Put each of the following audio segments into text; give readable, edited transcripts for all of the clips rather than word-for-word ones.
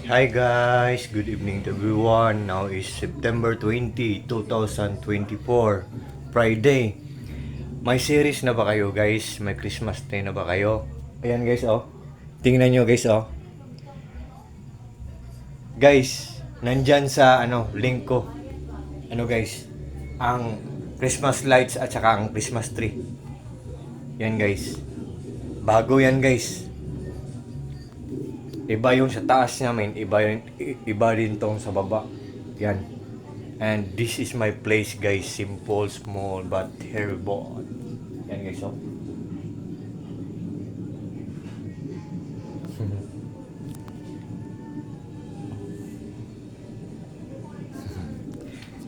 Hi guys, good evening to everyone. Now is September 20, 2024, Friday. May series na ba kayo guys? May Christmas tree na ba kayo? Ayan guys oh. Tingnan nyo guys oh. Guys, nandyan sa link ko. Guys, ang Christmas lights at saka ang Christmas tree. Yan guys. Bago yan guys. Iba yung sa taas namin, iba rin tong sa baba. Yan. And this is my place guys, simple, small, but terrible. Yan guys, oh.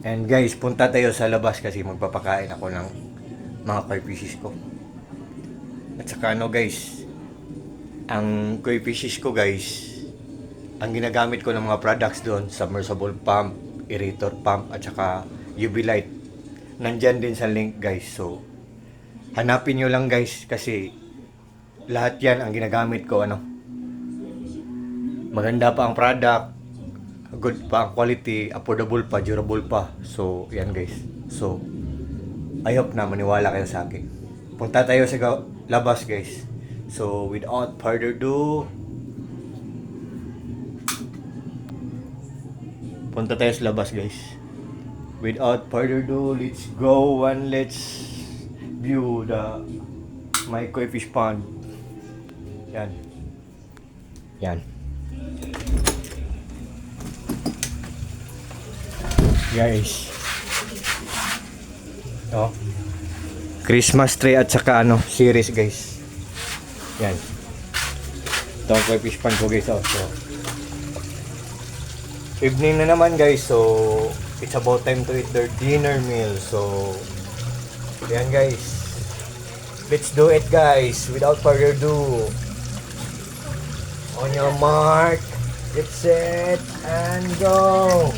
And guys, punta tayo sa labas kasi magpapakain ako ng mga koi fishes ko. At saka guys, ang koi fishes ko guys, ang ginagamit ko ng mga products doon, submersible pump, aerator pump, at saka UV light. Nandyan din sa link guys. So, hanapin nyo lang guys kasi lahat yan ang ginagamit ko. Maganda pa ang product, good pa ang quality, affordable pa, durable pa. So, yan guys. So, I hope na maniwala kayo sa akin. Punta tayo sa labas guys. So, without further ado, punta tayo sa labas guys. Without further ado, let's go and let's view my koi fish pond. Yan. Yan. Guys. Oh. Christmas tree at saka series guys. Yan. Ito ang koi fish pond ko guys. So, evening na naman guys. So, it's about time to eat their dinner meal. So, yan guys. Let's do it guys. Without further ado. On your mark. Get set and go.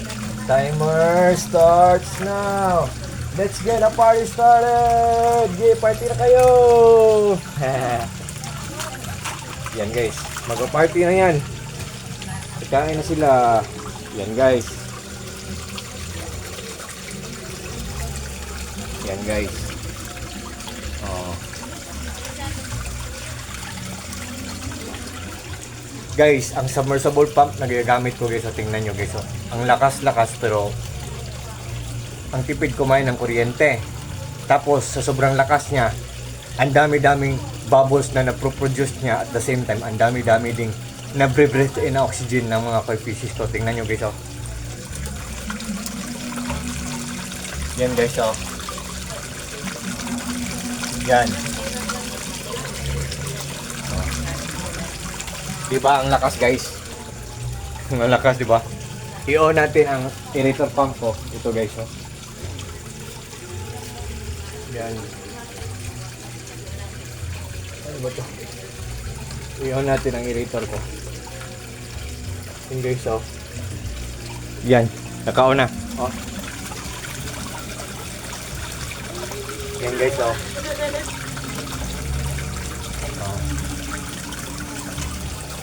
Timer starts now. Let's get a party started. Okay, party na kayo. Yan guys. Mag-party na yan. Kain na sila. Yan guys. Yan guys. Oh. Guys, ang submersible pump na ginagamit ko guys, so tingnan nyo guys, so, ang lakas-lakas pero ang tipid kumain ng kuryente. Tapos sa sobrang lakas niya, ang dami-daming bubbles na na-produce niya at the same time, ang dami-dami ding na-breathe in na oxygen ng mga koi fishes ko. Tingnan nyo guys, oh. Yan guys, oh. Yan. Diba ang lakas guys? Ang lakas diba? I-on natin ang aerator pump ko. Ito guys, oh. Yan. Ano ba ito? I-on natin ang aerator ko. Yan guys, oh. Yan. Naka-on na. Oh. Yan guys, oh.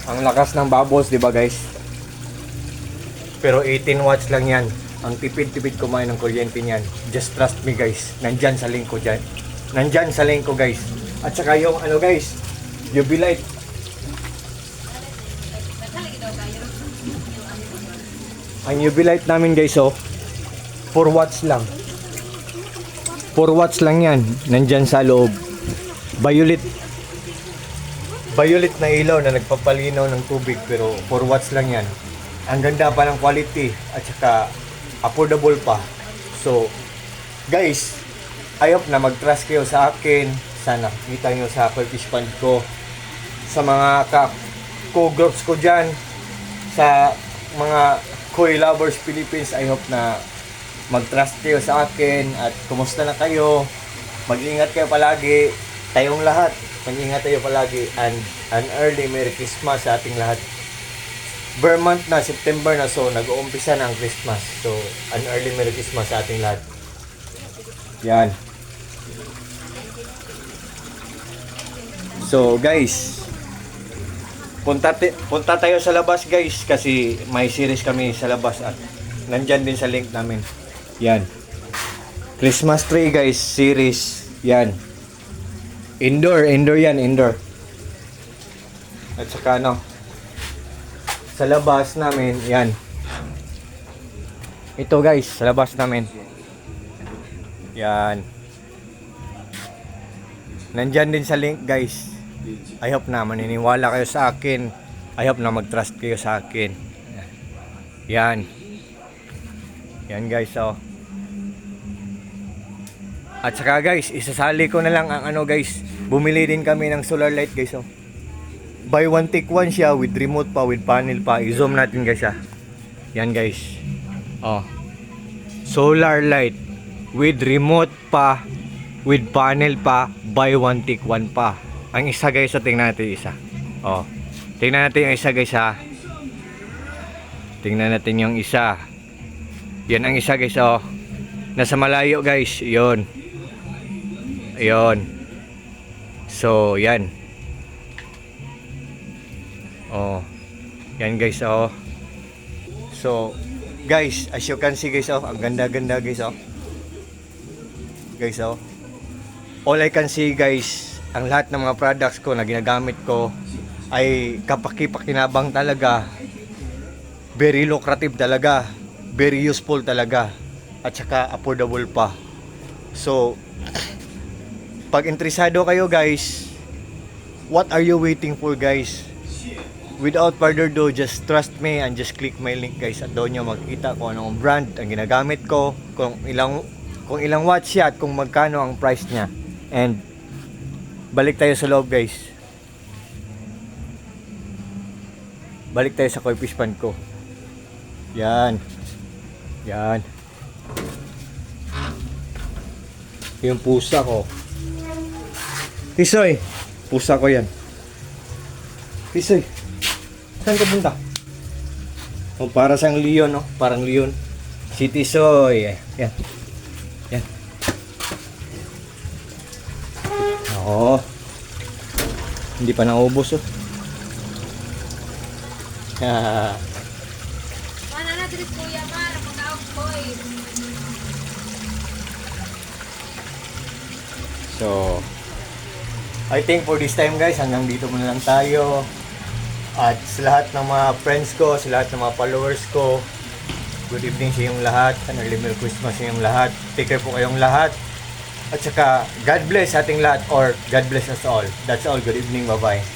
Ang lakas ng bubbles, di ba guys? Pero 18 watts lang yan. Ang tipid-tipid kumain ng kuryente niyan. Just trust me guys. Nandyan sa link ko dyan. Nandyan sa link ko guys. At saka yung guys, UV light. Ang UV light namin guys, oh, 4 watts lang. 4 watts lang yan. Nandyan sa loob. Violet na ilaw na nagpapalinaw ng tubig pero 4 watts lang yan. Ang ganda pa ng quality at saka affordable pa. So, guys, I hope na mag-trust kayo sa akin. Sana kita nyo sa koi fish pond ko. Sa mga co-groups ko dyan. Sa mga koi lovers Philippines, I hope na mag-trust kayo sa akin. At kumusta na kayo? Mag-ingat kayo palagi. Tayong lahat. Mag-ingat tayo palagi and an early Merry Christmas sa ating lahat. Vermont na, September na, so nag-uumpisa na ang Christmas. So, an early Merry Christmas sa ating lahat. Yan. So, guys, punta tayo sa labas guys kasi may series kami sa labas at nandyan din sa link namin. Yan. Christmas tree guys, series. Yan. Indoor yan, indoor. At saka ano, sa labas namin, yan. Ito guys, sa labas namin. Yan. Nandyan din sa link guys. I hope na maniniwala kayo sa akin. I hope na mag-trust kayo sa akin. Yan. Yan guys, oh. At saka guys, isasali ko na lang ang ano guys. Bumili din kami ng solar light guys, oh. Buy one take one siya with remote pa, with panel pa. I-zoom natin guys, ah. Yan guys. Oh. Solar light with remote pa, with panel pa, buy one take one pa. Ang isa guys, so tingnan natin isa. Oh. Tingnan natin yung isa guys, ha. Tingnan natin yung isa. Yan ang isa guys, oh. Nasa malayo guys, yon. Ayun. So, yan. Oh. Yan guys, oh. So, guys, as you can see guys, oh, ang ganda-ganda guys, oh. Guys, oh. All I can see guys, ang lahat ng mga products ko na ginagamit ko ay kapaki-pakinabang talaga. Very lucrative talaga. Very useful talaga. At saka affordable pa. So, pag interesado kayo guys, what are you waiting for guys? Without further ado, just trust me and just click my link guys. At doon nyo makikita kung anong brand ang ginagamit ko, kung ilang watts siya at kung magkano ang price niya. And balik tayo sa loob guys. Balik tayo sa koi fish pan ko. Yan. Yan. Yung pusa ko. Tisoy. Pusa ko yan. Tisoy. Saan ka punta? Oh, para sang leon, no? Parang leon. Si Tisoy. Yan. Yan. Oo. Hindi pa naubos, oh. Mana na diri kuya man, pag-out boy. So, I think for this time guys, hanggang dito muna lang tayo. At sa lahat ng mga friends ko, sa lahat ng mga followers ko, good evening sa inyong lahat. And early Merry Christmas sa inyong lahat. Take care po kayong lahat. At saka, God bless ating lahat or God bless us all. That's all. Good evening. Bye-bye.